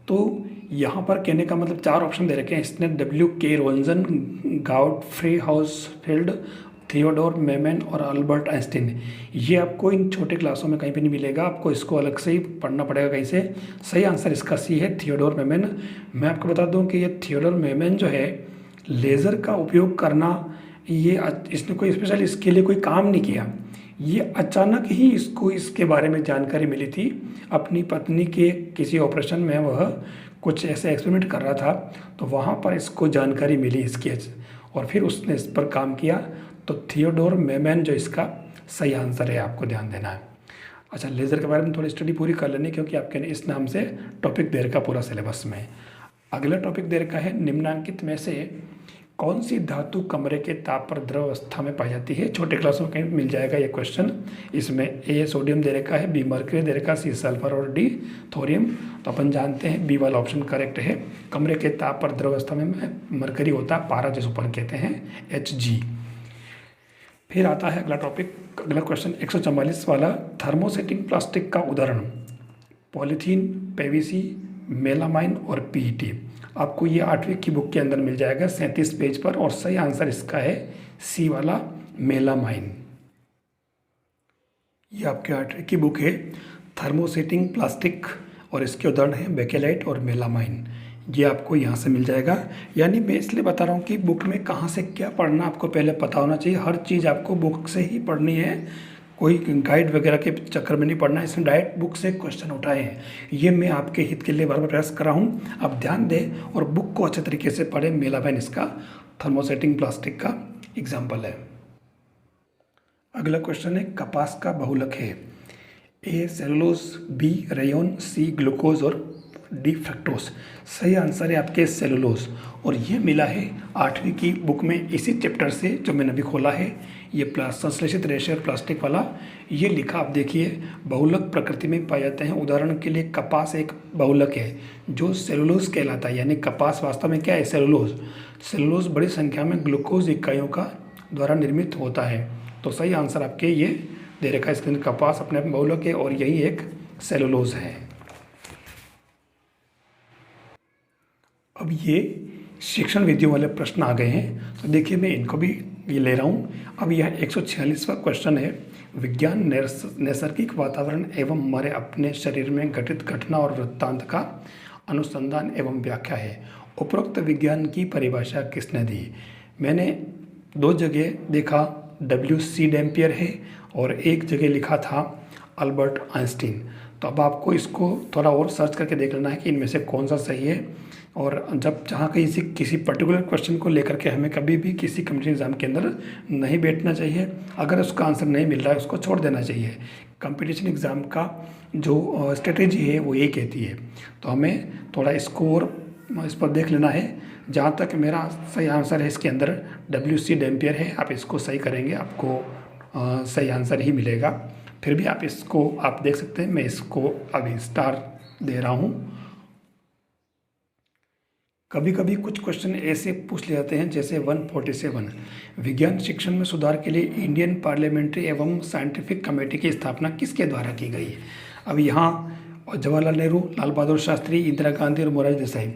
S1: तो यहाँ पर कहने का मतलब 4 ऑप्शन दे रखे हैं इसने, W.K. Röntgen, गाउडफ्री Hounsfield, Theodore Memon और अल्बर्ट आइंस्टीन। ये आपको इन छोटे क्लासों में कहीं भी नहीं मिलेगा, आपको इसको अलग से ही पढ़ना पड़ेगा कहीं से। सही आंसर इसका सी है, थियोडोर मेमन। मैं आपको बता दूं कि ये थियोडोर मेमन जो है लेज़र का उपयोग करना, ये इसने कोई स्पेशल इसके लिए कोई काम नहीं किया। ये अचानक ही इसको इसके बारे में जानकारी मिली थी। अपनी पत्नी के किसी ऑपरेशन में वह कुछ ऐसे एक्सपेरिमेंट कर रहा था, तो वहाँ पर इसको जानकारी मिली इसकी, और फिर उसने इस पर काम किया। तो थियोडोर मेमन जो इसका सही आंसर है, आपको ध्यान देना है। अच्छा, लेज़र के बारे में थोड़ी स्टडी पूरी कर लेनी, क्योंकि आपके इस नाम से टॉपिक दे रखा पूरा सिलेबस में। अगला टॉपिक दे रखा है, निम्नांकित में से कौन सी धातु कमरे के ताप पर द्रव अवस्था में पाई जाती है। छोटे क्लासों में कहीं मिल जाएगा ये क्वेश्चन। इसमें ए सोडियम दे रखा है, बी मर्क्यूरी दे रखा है, सी सल्फर और डी थोरियम। तो अपन जानते हैं बी वाला ऑप्शन करेक्ट है। कमरे के ताप पर द्रव अवस्था में मरकरी होता है, पारा जिस ऊपर कहते हैं, Hg। फिर आता है अगला टॉपिक, अगला क्वेश्चन 144 वाला, थर्मोसेटिंग प्लास्टिक का उदाहरण पॉलीथीन, पीवीसी, मेलामाइन और पीईटी। आपको ये 8वीं की बुक के अंदर मिल जाएगा 37 पेज पर, और सही आंसर इसका है सी वाला मेलामाइन। ये आपके 8वीं की बुक है, थर्मोसेटिंग प्लास्टिक, और इसके उदाहरण हैं बेकेलाइट और मेलामाइन। ये आपको यहाँ से मिल जाएगा। यानी मैं इसलिए बता रहा हूँ कि बुक में कहाँ से क्या पढ़ना आपको पहले पता होना चाहिए। हर चीज़ आपको बुक से ही पढ़नी है, कोई गाइड वगैरह के चक्कर में नहीं पढ़ना है। इसमें डायरेक्ट बुक से क्वेश्चन उठाए हैं। ये मैं आपके हित के लिए बार बार प्रयास कर रहा हूँ, आप ध्यान दें और बुक को अच्छे तरीके से पढ़ें। मेलामाइन इसका थर्मोसेटिंग प्लास्टिक का एग्जाम्पल है। अगला क्वेश्चन है, कपास का बहुलक है। A cellulose, B rayon, C glucose और डी फ्रक्टोज। सही आंसर है आपके सेलुलोज, और ये मिला है 8वीं की बुक में इसी चैप्टर से जो मैंने अभी खोला है। ये संश्लेषित रेशर प्लास्टिक वाला, ये लिखा आप देखिए, बहुलक प्रकृति में पाए जाते हैं। उदाहरण के लिए कपास एक बहुलक है जो सेलुलोज कहलाता है। यानी कपास वास्तव में क्या है, सेलुलोज। सेलुलोज बड़ी संख्या में ग्लूकोज इकाइयों का द्वारा निर्मित होता है। तो सही आंसर आपके ये दे रखा है, इसके अंदर कपास अपने आप बहुलक है और यही एक सेलुलोज है। अब ये शिक्षण विधियों वाले प्रश्न आ गए हैं, तो देखिए मैं इनको भी ये ले रहा हूँ। अब यह 146वां क्वेश्चन है, विज्ञान नैसर्गिक वातावरण एवं हमारे अपने शरीर में घटित घटना और वृत्तांत का अनुसंधान एवं व्याख्या है। उपरोक्त विज्ञान की परिभाषा किसने दी। मैंने 2 जगह देखा, W.C. डैम्पियर है और एक जगह लिखा था अल्बर्ट आइंस्टीन। तो अब आपको इसको थोड़ा और सर्च करके देख लेना है कि इनमें से कौन सा सही है। और जब जहाँ कहीं किसी पर्टिकुलर क्वेश्चन को लेकर के हमें कभी भी किसी कम्पिटिटिव एग्जाम के अंदर नहीं बैठना चाहिए। अगर उसका आंसर नहीं मिल रहा है उसको छोड़ देना चाहिए। कंपटीशन एग्ज़ाम का जो स्ट्रेटेजी है वो यही कहती है। तो हमें थोड़ा स्कोर इस पर देख लेना है। जहाँ तक मेरा सही आंसर है इसके अंदर W.C. डैम्पियर है। आप इसको सही करेंगे, आपको सही आंसर ही मिलेगा। फिर भी आप इसको आप देख सकते हैं, मैं इसको अभी स्टार दे रहा हूँ। कभी कभी कुछ क्वेश्चन ऐसे पूछ ले जाते हैं, जैसे 147, विज्ञान शिक्षण में सुधार के लिए इंडियन पार्लियामेंट्री एवं साइंटिफिक कमेटी की स्थापना किसके द्वारा की गई। अब यहाँ जवाहरलाल नेहरू, लाल बहादुर शास्त्री, इंदिरा गांधी और मोरारजी देसाई,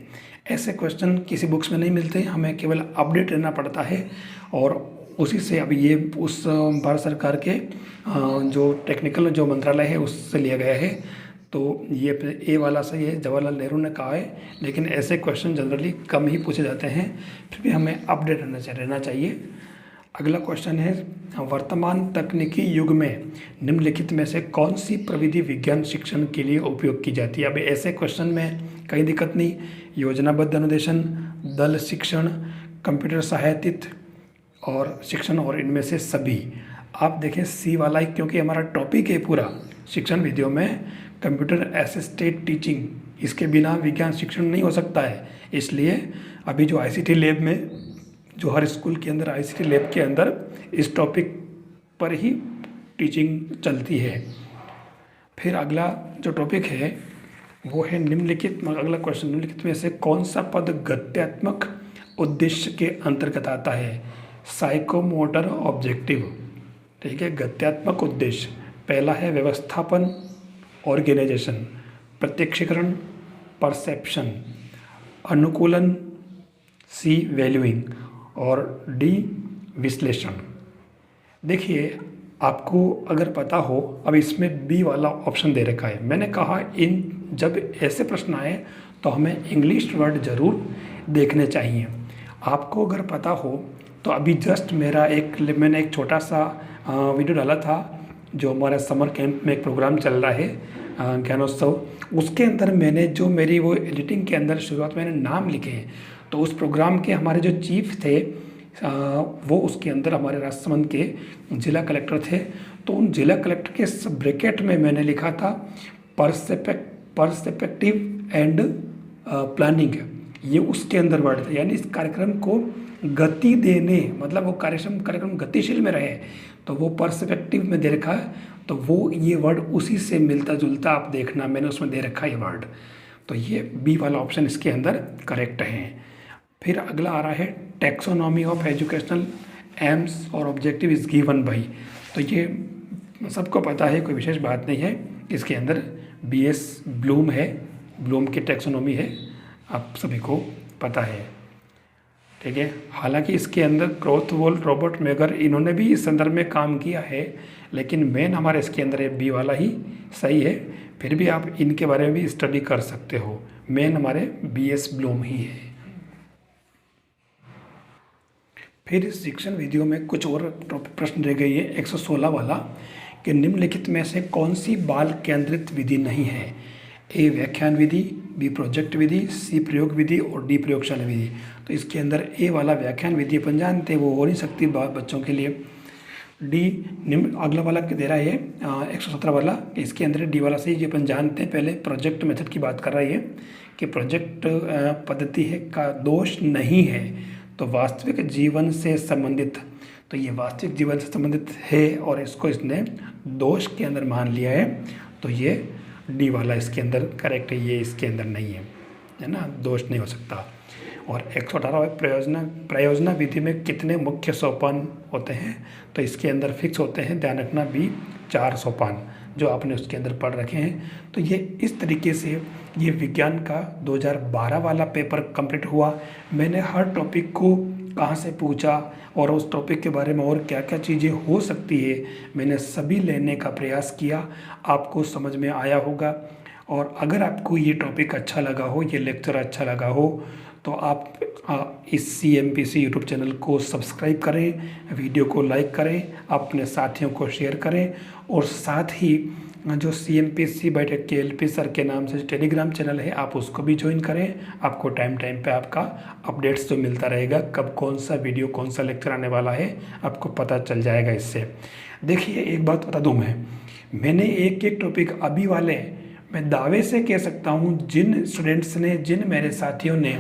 S1: ऐसे क्वेश्चन किसी बुक्स में नहीं मिलते, हमें केवल अपडेट रहना पड़ता है। और उसी से अब ये उस भारत सरकार के जो टेक्निकल जो मंत्रालय है उससे लिया गया है। तो ये ए वाला सही है, जवाहरलाल नेहरू ने कहा है। लेकिन ऐसे क्वेश्चन जनरली कम ही पूछे जाते हैं, फिर भी हमें अपडेट रहना चाहिए। अगला क्वेश्चन है, वर्तमान तकनीकी युग में निम्नलिखित में से कौन सी प्रविधि विज्ञान शिक्षण के लिए उपयोग की जाती है। अब ऐसे क्वेश्चन में कहीं दिक्कत नहीं, योजनाबद्ध अनुदेशन, दल शिक्षण, कंप्यूटर सहायतित और शिक्षण, और इनमें से सभी। आप देखें सी वाला ही, क्योंकि हमारा टॉपिक है पूरा शिक्षण विधियों में कंप्यूटर असिस्टेड टीचिंग, इसके बिना विज्ञान शिक्षण नहीं हो सकता है। इसलिए अभी जो ICT लैब में, जो हर स्कूल के अंदर ICT लैब के अंदर इस टॉपिक पर ही टीचिंग चलती है। फिर अगला जो टॉपिक है वो है निम्नलिखित, अगला क्वेश्चन, निम्नलिखित में से कौन सा पद गत्यात्मक उद्देश्य के अंतर्गत आता है। साइकोमोटर ऑब्जेक्टिव, ठीक है। गत्यात्मक उद्देश्य पहला है व्यवस्थापन, ऑर्गेनाइजेशन, प्रत्यक्षीकरण, परसेप्शन, अनुकूलन, सी वैल्यूइंग और डी विश्लेषण। देखिए आपको अगर पता हो, अब इसमें बी वाला ऑप्शन दे रखा है। मैंने कहा इन जब ऐसे प्रश्न आए तो हमें इंग्लिश वर्ड ज़रूर देखने चाहिए। आपको अगर पता हो तो अभी जस्ट मैंने एक छोटा सा वीडियो डाला था जो हमारा समर कैंप में एक प्रोग्राम चल रहा है ज्ञानोत्सव, उसके अंदर मैंने जो मेरी वो एडिटिंग के अंदर शुरुआत में मैंने नाम लिखे हैं, तो उस प्रोग्राम के हमारे जो चीफ थे वो उसके अंदर हमारे राजसमंद के जिला कलेक्टर थे। तो उन जिला कलेक्टर के ब्रैकेट में मैंने लिखा था पर्सपेक्टिव एंड प्लानिंग, ये उसके अंदर वर्ड था। यानी इस कार्यक्रम को गति देने, मतलब वो कार्यक्रम गतिशील में रहे, तो वो पर्सपेक्टिव में दे रखा है, तो वो ये वर्ड उसी से मिलता जुलता आप देखना, मैंने उसमें दे रखा है ये वर्ड। तो ये बी वाला ऑप्शन इसके अंदर करेक्ट है। फिर अगला आ रहा है टैक्सोनॉमी ऑफ एजुकेशनल एम्स और ऑब्जेक्टिव इज गिवन बाई। तो ये सबको पता है, कोई विशेष बात नहीं है। इसके अंदर BS ब्लूम है, ब्लूम की टैक्सोनॉमी है, आप सभी को पता है, ठीक है। हालांकि इसके अंदर क्रॉथवोल, रॉबर्ट मेगर, इन्होंने भी इस संदर्भ में काम किया है, लेकिन मेन हमारे इसके अंदर बी वाला ही सही है। फिर भी आप इनके बारे में भी स्टडी कर सकते हो, मेन हमारे BS ब्लूम ही है। फिर शिक्षण विधियों में कुछ और प्रश्न रह गई है 116 वाला, कि निम्नलिखित में से कौन सी बाल केंद्रित विधि नहीं है? A व्याख्यान विधि, B प्रोजेक्ट विधि, C प्रयोग विधि और D प्रयोगशाला विधि। तो इसके अंदर A वाला व्याख्यान विधि अपन जानते हैं वो हो नहीं सकती बच्चों के लिए। D निम्न अगला वाला दे रहा है 117 वाला, इसके अंदर D वाला सही, ये अपन जानते हैं। पहले प्रोजेक्ट मेथड की बात कर रही है कि प्रोजेक्ट पद्धति है का दोष नहीं है, तो वास्तविक जीवन से संबंधित, तो ये वास्तविक जीवन से संबंधित है और इसको इसने दोष के अंदर मान लिया है, तो ये डी वाला इसके अंदर करेक्ट है, ये इसके अंदर नहीं है ना, दोष नहीं हो सकता। और 118 प्रयोजना विधि में कितने मुख्य सोपान होते हैं? तो इसके अंदर फिक्स होते हैं, ध्यान रखना भी 4 सोपान जो आपने उसके अंदर पढ़ रखे हैं। तो ये इस तरीके से ये विज्ञान का 2012 वाला पेपर कंप्लीट हुआ। मैंने हर टॉपिक को कहाँ से पूछा और उस टॉपिक के बारे में और क्या क्या चीज़ें हो सकती है, मैंने सभी लेने का प्रयास किया। आपको समझ में आया होगा, और अगर आपको ये टॉपिक अच्छा लगा हो, ये लेक्चर अच्छा लगा हो, तो आप इस CMPC यूट्यूब चैनल को सब्सक्राइब करें, वीडियो को लाइक करें, अपने साथियों को शेयर करें, और साथ ही जो CMPC बाय KLP सर के नाम से टेलीग्राम चैनल है आप उसको भी ज्वाइन करें। आपको टाइम पे आपका अपडेट्स जो मिलता रहेगा, कब कौन सा वीडियो कौन सा लेक्चर आने वाला है आपको पता चल जाएगा इससे। देखिए एक बात बता दूँ, मैंने एक टॉपिक अभी वाले मैं दावे से कह सकता हूँ, जिन स्टूडेंट्स ने, जिन मेरे साथियों ने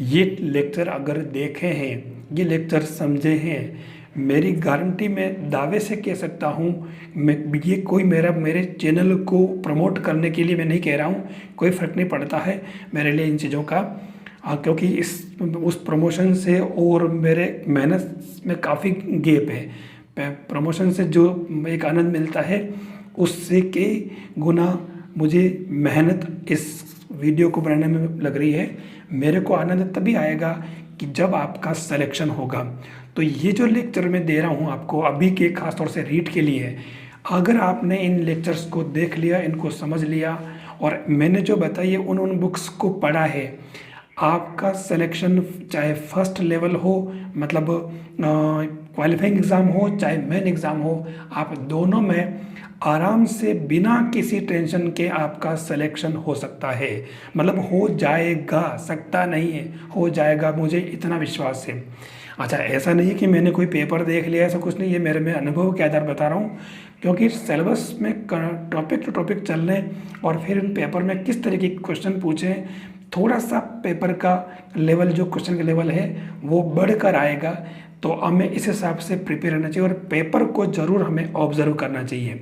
S1: ये लेक्चर अगर देखे हैं, ये लेक्चर समझे हैं, मेरी गारंटी मैं दावे से कह सकता हूँ, मैं ये कोई मेरे चैनल को प्रमोट करने के लिए मैं नहीं कह रहा हूँ, कोई फ़र्क नहीं पड़ता है मेरे लिए इन चीज़ों का, क्योंकि उस प्रमोशन से और मेरे मेहनत में काफ़ी गैप है। प्रमोशन से जो एक आनंद मिलता है उससे कई गुना मुझे मेहनत इस वीडियो को बनाने में लग रही है। मेरे को आनंद तभी आएगा कि जब आपका सिलेक्शन होगा। तो ये जो लेक्चर मैं दे रहा हूँ आपको अभी के, खासतौर से रीट के लिए, अगर आपने इन लेक्चर्स को देख लिया, इनको समझ लिया और मैंने जो बताई है उन बुक्स को पढ़ा है, आपका सिलेक्शन चाहे फर्स्ट लेवल हो, मतलब क्वालिफाइंग एग्ज़ाम हो, चाहे मेन एग्ज़ाम हो, आप दोनों में आराम से बिना किसी टेंशन के आपका सिलेक्शन हो सकता है। मतलब हो जाएगा, सकता नहीं है, हो जाएगा, मुझे इतना विश्वास है। अच्छा, ऐसा नहीं है कि मैंने कोई पेपर देख लिया, ऐसा कुछ नहीं, ये मेरे में अनुभव के आधार बता रहा हूँ, क्योंकि सिलेबस में टॉपिक टू टॉपिक चलने और फिर इन पेपर में किस तरीके के क्वेश्चन पूछें, थोड़ा सा पेपर का लेवल, जो क्वेश्चन का लेवल है वो बढ़कर आएगा। तो हमें इस हिसाब से प्रिपेयर रहना चाहिए और पेपर को ज़रूर हमें ऑब्जर्व करना चाहिए।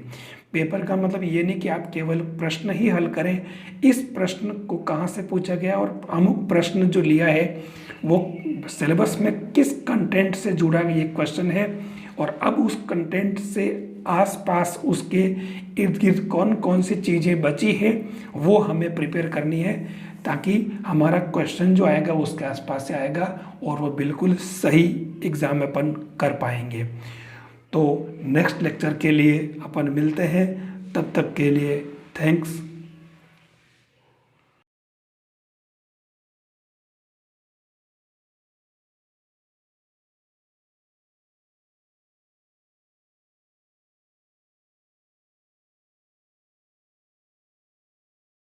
S1: पेपर का मतलब ये नहीं कि आप केवल प्रश्न ही हल करें, इस प्रश्न को कहाँ से पूछा गया और अमुक प्रश्न जो लिया है वो सिलेबस में किस कंटेंट से जुड़ा ये क्वेश्चन है, और अब उस कंटेंट से आसपास उसके इर्द गिर्द कौन कौन सी चीज़ें बची है वो हमें प्रिपेयर करनी है, ताकि हमारा क्वेश्चन जो आएगा उसके आसपास से आएगा और वो बिल्कुल सही एग्ज़ाम में अपन कर पाएंगे। तो नेक्स्ट लेक्चर के लिए अपन मिलते हैं, तब तक के लिए थैंक्स।